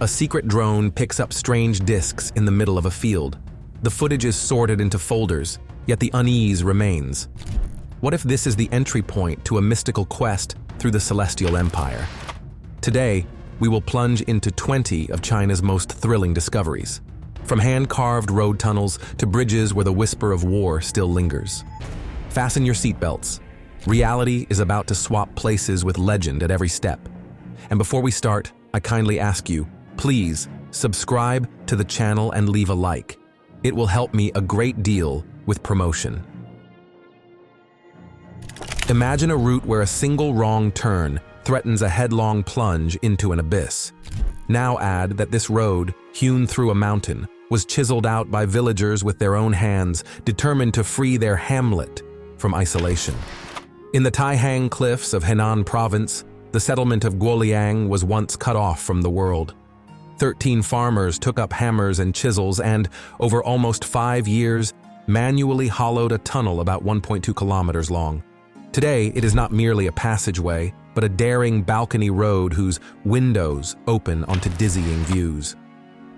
A secret drone picks up strange discs in the middle of a field. The footage is sorted into folders, yet the unease remains. What if this is the entry point to a mystical quest through the Celestial Empire? Today, we will plunge into 20 of China's most thrilling discoveries, from hand-carved road tunnels to bridges where the whisper of war still lingers. Fasten your seatbelts. Reality is about to swap places with legend at every step. And before we start, I kindly ask you, please subscribe to the channel and leave a like. It will help me a great deal with promotion. Imagine a route where a single wrong turn threatens a headlong plunge into an abyss. Now add that this road, hewn through a mountain, was chiseled out by villagers with their own hands, determined to free their hamlet from isolation. In the Taihang cliffs of Henan province, the settlement of Guoliang was once cut off from the world. 13 farmers took up hammers and chisels and, over almost 5 years, manually hollowed a tunnel about 1.2 kilometers long. Today, it is not merely a passageway, but a daring balcony road whose windows open onto dizzying views.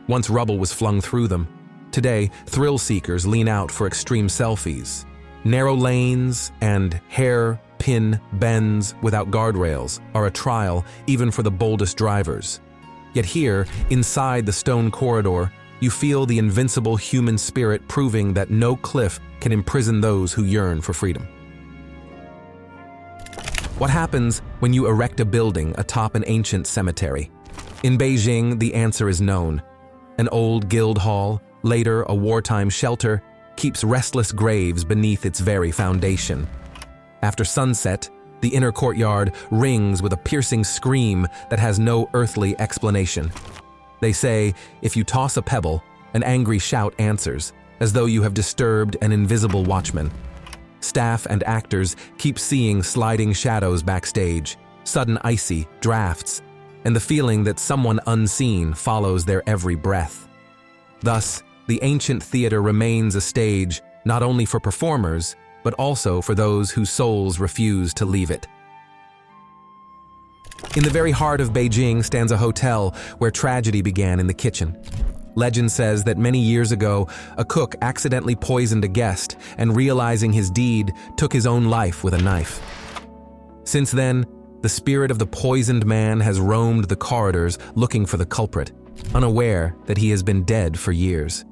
Once rubble was flung through them. Today, thrill-seekers lean out for extreme selfies. Narrow lanes and hair-pin bends without guardrails are a trial even for the boldest drivers. Yet here, inside the stone corridor, you feel the invincible human spirit proving that no cliff can imprison those who yearn for freedom. What happens when you erect a building atop an ancient cemetery? In Beijing, the answer is known. An old guild hall, later a wartime shelter, keeps restless graves beneath its very foundation. After sunset, the inner courtyard rings with a piercing scream that has no earthly explanation. They say, if you toss a pebble, an angry shout answers, as though you have disturbed an invisible watchman. Staff and actors keep seeing sliding shadows backstage, sudden icy drafts, and the feeling that someone unseen follows their every breath. Thus, the ancient theater remains a stage not only for performers, but also for those whose souls refuse to leave it. In the very heart of Beijing stands a hotel where tragedy began in the kitchen. Legend says that many years ago, a cook accidentally poisoned a guest and, realizing his deed, took his own life with a knife. Since then, the spirit of the poisoned man has roamed the corridors looking for the culprit, unaware that he has been dead for years.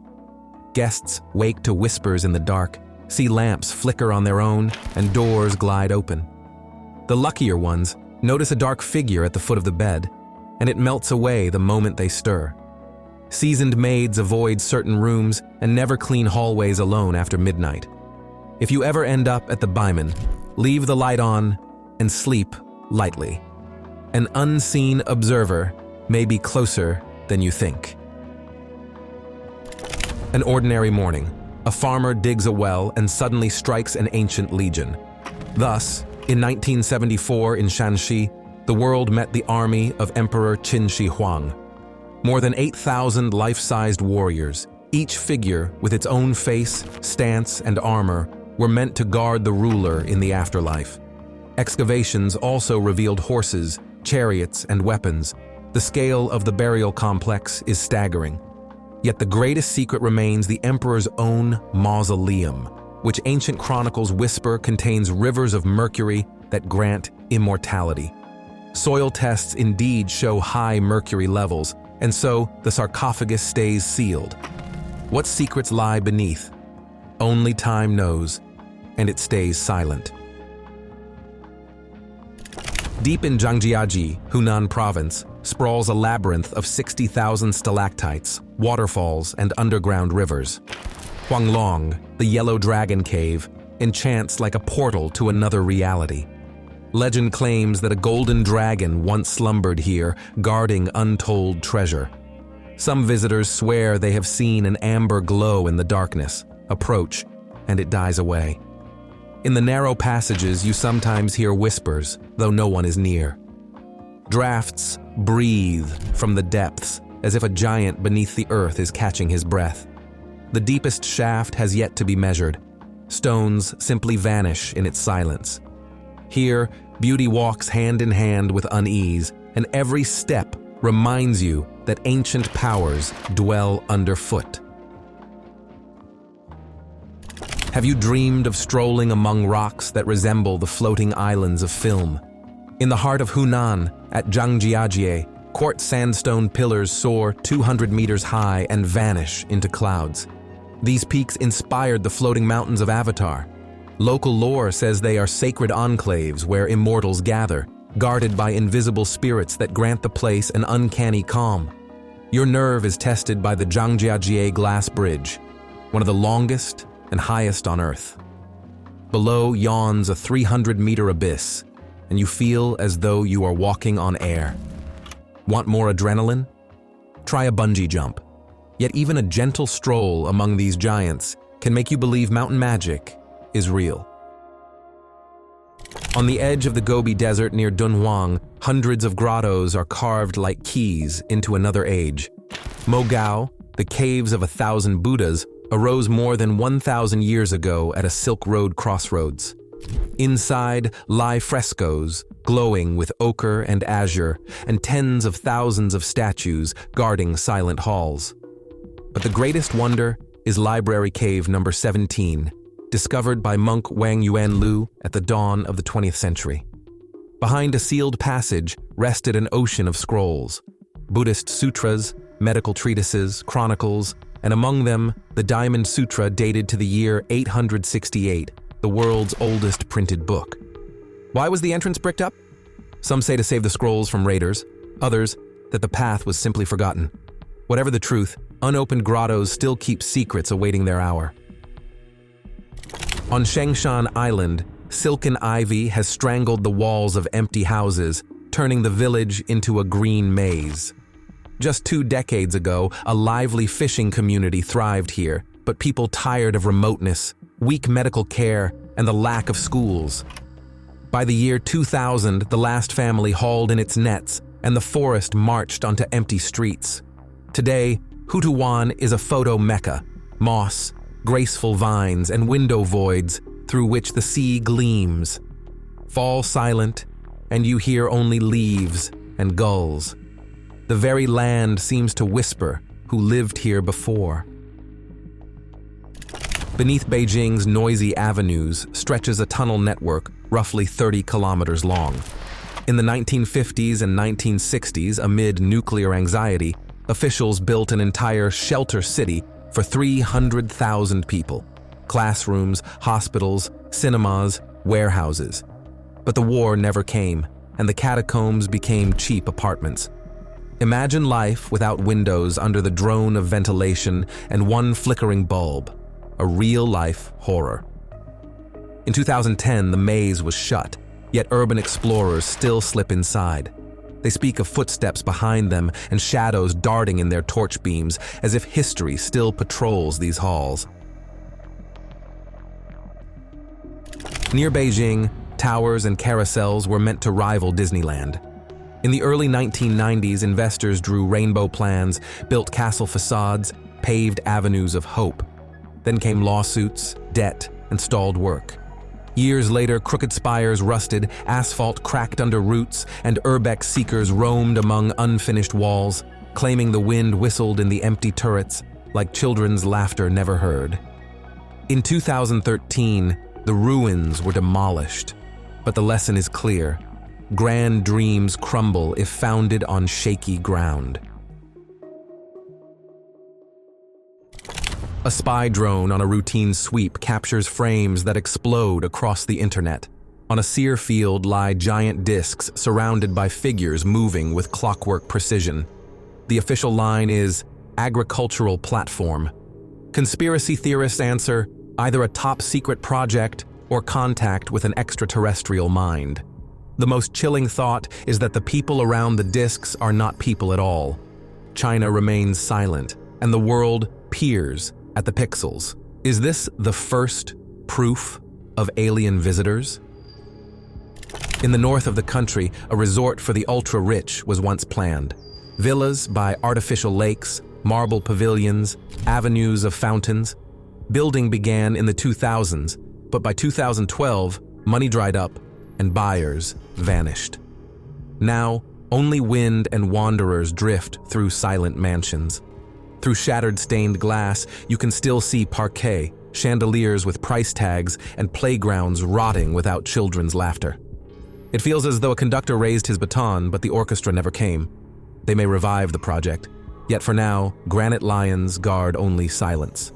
Guests wake to whispers in the dark, see lamps flicker on their own, and doors glide open. The luckier ones notice a dark figure at the foot of the bed, and it melts away the moment they stir. Seasoned maids avoid certain rooms and never clean hallways alone after midnight. If you ever end up at the Beiman, leave the light on and sleep lightly. An unseen observer may be closer than you think. An ordinary morning, a farmer digs a well and suddenly strikes an ancient legion. Thus, in 1974 in Shanxi, the world met the army of Emperor Qin Shi Huang. More than 8,000 life-sized warriors, each figure with its own face, stance, and armor, were meant to guard the ruler in the afterlife. Excavations also revealed horses, chariots, and weapons. The scale of the burial complex is staggering. Yet the greatest secret remains the emperor's own mausoleum, which ancient chronicles whisper contains rivers of mercury that grant immortality. Soil tests indeed show high mercury levels, and so the sarcophagus stays sealed. What secrets lie beneath? Only time knows, and it stays silent. Deep in Zhangjiajie, Hunan province, sprawls a labyrinth of 60,000 stalactites, waterfalls, and underground rivers. Huanglong, the Yellow Dragon Cave, enchants like a portal to another reality. Legend claims that a golden dragon once slumbered here, guarding untold treasure. Some visitors swear they have seen an amber glow in the darkness, approach, and it dies away. In the narrow passages, you sometimes hear whispers, though no one is near. Drafts breathe from the depths, as if a giant beneath the earth is catching his breath. The deepest shaft has yet to be measured. Stones simply vanish in its silence. Here, beauty walks hand in hand with unease, and every step reminds you that ancient powers dwell underfoot. Have you dreamed of strolling among rocks that resemble the floating islands of film? In the heart of Hunan, at Zhangjiajie, quartz sandstone pillars soar 200 meters high and vanish into clouds. These peaks inspired the floating mountains of Avatar. Local lore says they are sacred enclaves where immortals gather, guarded by invisible spirits that grant the place an uncanny calm. Your nerve is tested by the Zhangjiajie Glass Bridge, one of the longest and highest on Earth. Below yawns a 300-meter abyss, and you feel as though you are walking on air. Want more adrenaline? Try a bungee jump. Yet even a gentle stroll among these giants can make you believe mountain magic is real. On the edge of the Gobi Desert near Dunhuang, hundreds of grottos are carved like keys into another age. Mogao, the caves of 1,000 Buddhas, arose more than 1,000 years ago at a Silk Road crossroads. Inside lie frescoes, glowing with ochre and azure, and tens of thousands of statues guarding silent halls. But the greatest wonder is Library Cave number 17, discovered by monk Wang Yuanlu at the dawn of the 20th century. Behind a sealed passage rested an ocean of scrolls, Buddhist sutras, medical treatises, chronicles, and among them, the Diamond Sutra dated to the year 868, the world's oldest printed book. Why was the entrance bricked up? Some say to save the scrolls from raiders, others that the path was simply forgotten. Whatever the truth, unopened grottos still keep secrets awaiting their hour. On Shengshan Island, silken ivy has strangled the walls of empty houses, turning the village into a green maze. Just 2 decades ago, a lively fishing community thrived here, but people tired of remoteness, weak medical care, and the lack of schools. By the year 2000, the last family hauled in its nets, and the forest marched onto empty streets. Today, Houtouan is a photo mecca, moss, graceful vines, and window voids through which the sea gleams. Fall silent, and you hear only leaves and gulls. The very land seems to whisper who lived here before. Beneath Beijing's noisy avenues stretches a tunnel network roughly 30 kilometers long. In the 1950s and 1960s, amid nuclear anxiety, officials built an entire shelter city for 300,000 people. Classrooms, hospitals, cinemas, warehouses. But the war never came, and the catacombs became cheap apartments. Imagine life without windows under the drone of ventilation and one flickering bulb. A real-life horror. In 2010, the maze was shut, yet urban explorers still slip inside. They speak of footsteps behind them and shadows darting in their torch beams, as if history still patrols these halls. Near Beijing, towers and carousels were meant to rival Disneyland. In the early 1990s, investors drew rainbow plans, built castle facades, paved avenues of hope. Then came lawsuits, debt, and stalled work. Years later, crooked spires rusted, asphalt cracked under roots, and urbex seekers roamed among unfinished walls, claiming the wind whistled in the empty turrets like children's laughter never heard. In 2013, the ruins were demolished, but the lesson is clear. Grand dreams crumble if founded on shaky ground. A spy drone on a routine sweep captures frames that explode across the internet. On a sear field lie giant discs surrounded by figures moving with clockwork precision. The official line is agricultural platform. Conspiracy theorists answer either a top-secret project or contact with an extraterrestrial mind. The most chilling thought is that the people around the discs are not people at all. China remains silent, and the world peers at the pixels. Is this the first proof of alien visitors? In the north of the country, a resort for the ultra-rich was once planned. Villas by artificial lakes, marble pavilions, avenues of fountains. Building began in the 2000s, but by 2012, money dried up and buyers vanished. Now, Only wind and wanderers drift through silent mansions. Through shattered stained glass, you can still see parquet, chandeliers with price tags, and playgrounds rotting without children's laughter. It feels as though a conductor raised his baton, but the orchestra never came. They may revive the project, yet for now, granite lions guard only silence.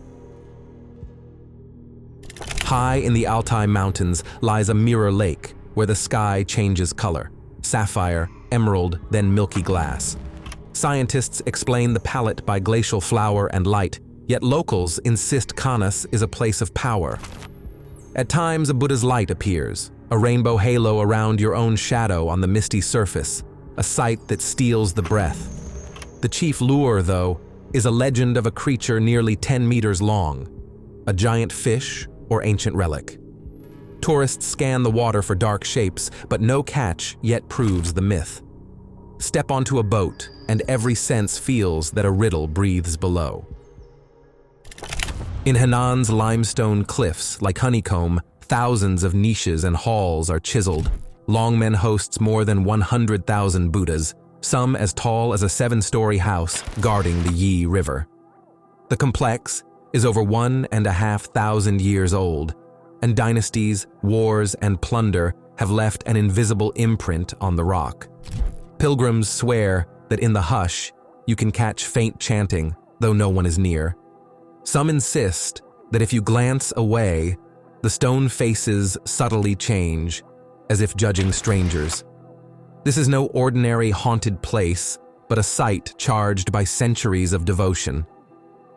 High in the Altai Mountains lies a mirror lake, where the sky changes color: sapphire, emerald, then milky glass. Scientists explain the palette by glacial flour and light, yet locals insist Canas is a place of power. At times, a Buddha's light appears, a rainbow halo around your own shadow on the misty surface, a sight that steals the breath. The chief lure, though, is a legend of a creature nearly 10 meters long, a giant fish or ancient relic. Tourists scan the water for dark shapes, but no catch yet proves the myth. Step onto a boat, and every sense feels that a riddle breathes below. In Henan's limestone cliffs, like honeycomb, thousands of niches and halls are chiseled. Longmen hosts more than 100,000 Buddhas, some as tall as a 7-story house guarding the Yi River. The complex is over 1,500 years old, and dynasties, wars, and plunder have left an invisible imprint on the rock. Pilgrims swear that in the hush, you can catch faint chanting, though no one is near. Some insist that if you glance away, the stone faces subtly change, as if judging strangers. This is no ordinary haunted place, but a site charged by centuries of devotion.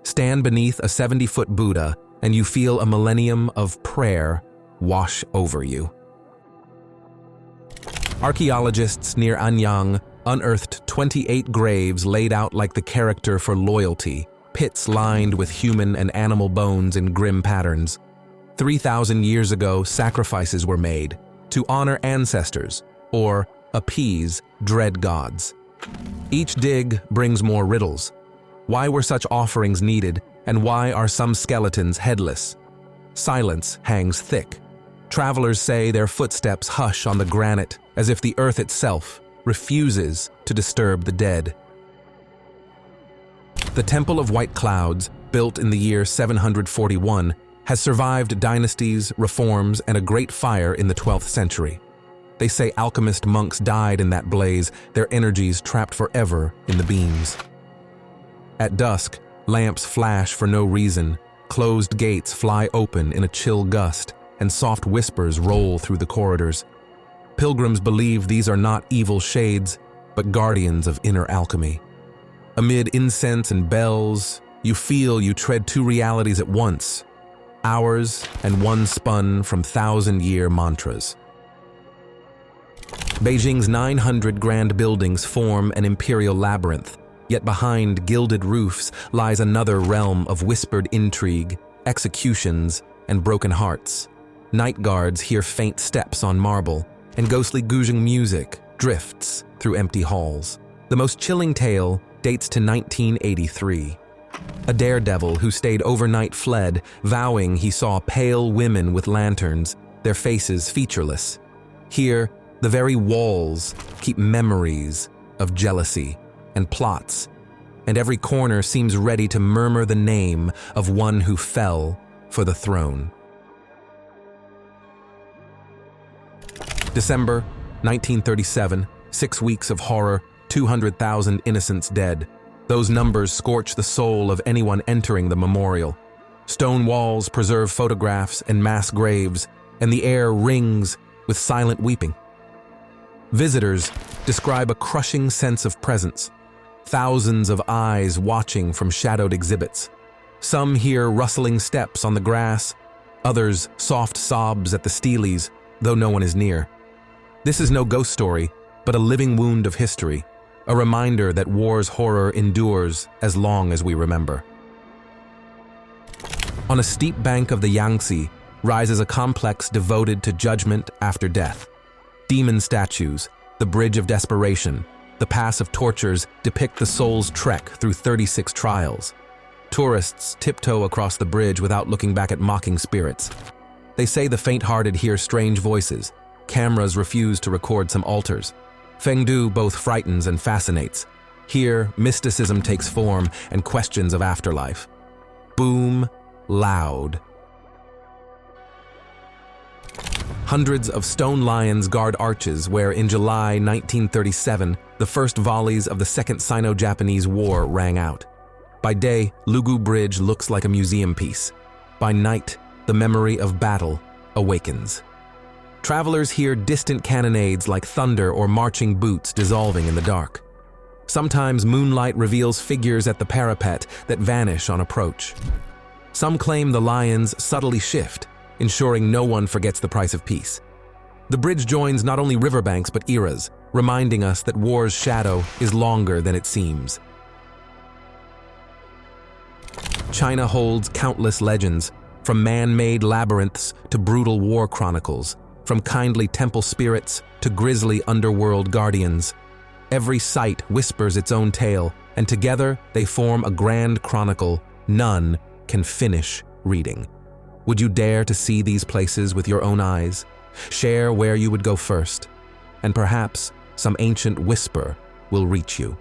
Stand beneath a 70-foot Buddha, and you feel a millennium of prayer wash over you. Archaeologists near Anyang unearthed 28 graves laid out like the character for loyalty, pits lined with human and animal bones in grim patterns. 3,000 years ago, sacrifices were made to honor ancestors or appease dread gods. Each dig brings more riddles. Why were such offerings needed, and why are some skeletons headless? Silence hangs thick. Travelers say their footsteps hush on the granite as if the earth itself refuses to disturb the dead. The Temple of White Clouds, built in the year 741, has survived dynasties, reforms, and a great fire in the 12th century. They say alchemist monks died in that blaze, their energies trapped forever in the beams. At dusk, lamps flash for no reason, closed gates fly open in a chill gust, and soft whispers roll through the corridors. Pilgrims believe these are not evil shades, but guardians of inner alchemy. Amid incense and bells, you feel you tread two realities at once, ours and one spun from 1,000-year mantras. Beijing's 900 grand buildings form an imperial labyrinth, yet behind gilded roofs lies another realm of whispered intrigue, executions, and broken hearts. Night guards hear faint steps on marble, and ghostly Guoliang music drifts through empty halls. The most chilling tale dates to 1983. A daredevil who stayed overnight fled, vowing he saw pale women with lanterns, their faces featureless. Here, the very walls keep memories of jealousy and plots, and every corner seems ready to murmur the name of one who fell for the throne. December 1937, 6 weeks of horror, 200,000 innocents dead. Those numbers scorch the soul of anyone entering the memorial. Stone walls preserve photographs and mass graves, and the air rings with silent weeping. Visitors describe a crushing sense of presence, thousands of eyes watching from shadowed exhibits. Some hear rustling steps on the grass, others soft sobs at the steles, though no one is near. This is no ghost story, but a living wound of history, a reminder that war's horror endures as long as we remember. On a steep bank of the Yangtze rises a complex devoted to judgment after death. Demon statues, the bridge of desperation, the pass of tortures depict the soul's trek through 36 trials. Tourists tiptoe across the bridge without looking back at mocking spirits. They say the faint-hearted hear strange voices. Cameras refuse to record some altars. Fengdu both frightens and fascinates. Here, mysticism takes form and questions of afterlife. Boom, loud. Hundreds of stone lions guard arches where, in July 1937, the first volleys of the Second Sino-Japanese War rang out. By day, Lugu Bridge looks like a museum piece. By night, the memory of battle awakens. Travelers hear distant cannonades like thunder or marching boots dissolving in the dark. Sometimes moonlight reveals figures at the parapet that vanish on approach. Some claim the lions subtly shift, ensuring no one forgets the price of peace. The bridge joins not only riverbanks but eras, reminding us that war's shadow is longer than it seems. China holds countless legends, from man-made labyrinths to brutal war chronicles, from kindly temple spirits to grisly underworld guardians. Every site whispers its own tale, and together they form a grand chronicle none can finish reading. Would you dare to see these places with your own eyes? Share where you would go first, and perhaps some ancient whisper will reach you.